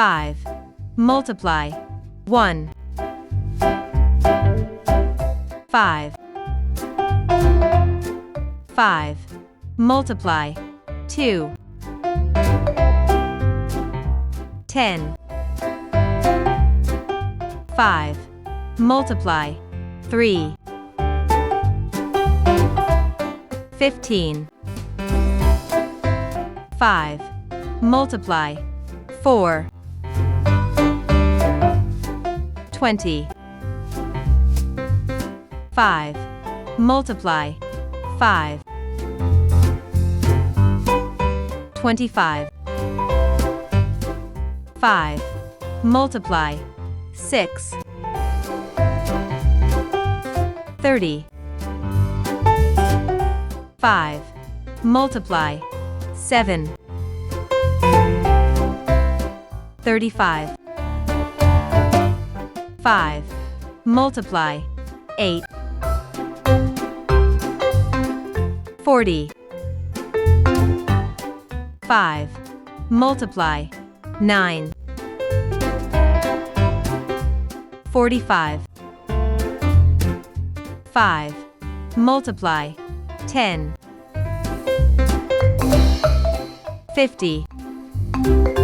5 multiply 1 5 5 multiply 2 10 5 multiply 3 15 5 multiply 4 20 5 multiply 5 25 5 multiply 6 30 5 multiply 7 35 5 multiply 8 40 5 multiply 9 45 5 multiply 10 50